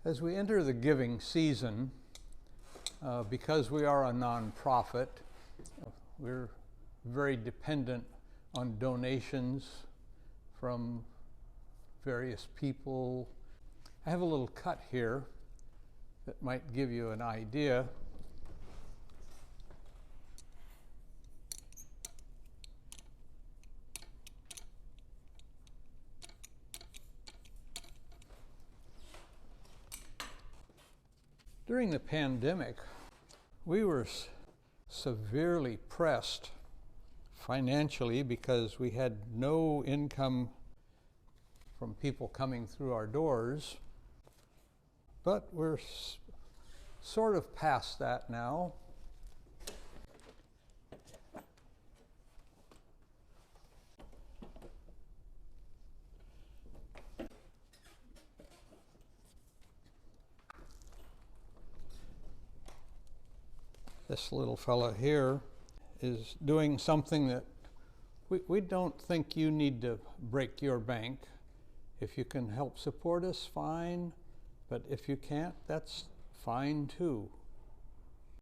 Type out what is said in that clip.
As we enter the giving season, because we are a nonprofit, we're very dependent on donations from various people. I have a little cut here that might give you an idea. During the pandemic, we were severely pressed financially because we had no income from people coming through our doors, but we're sort of past that now. This little fella here is doing something that we don't think you need to break your bank. If you can help support us, fine, but if you can't, that's fine too.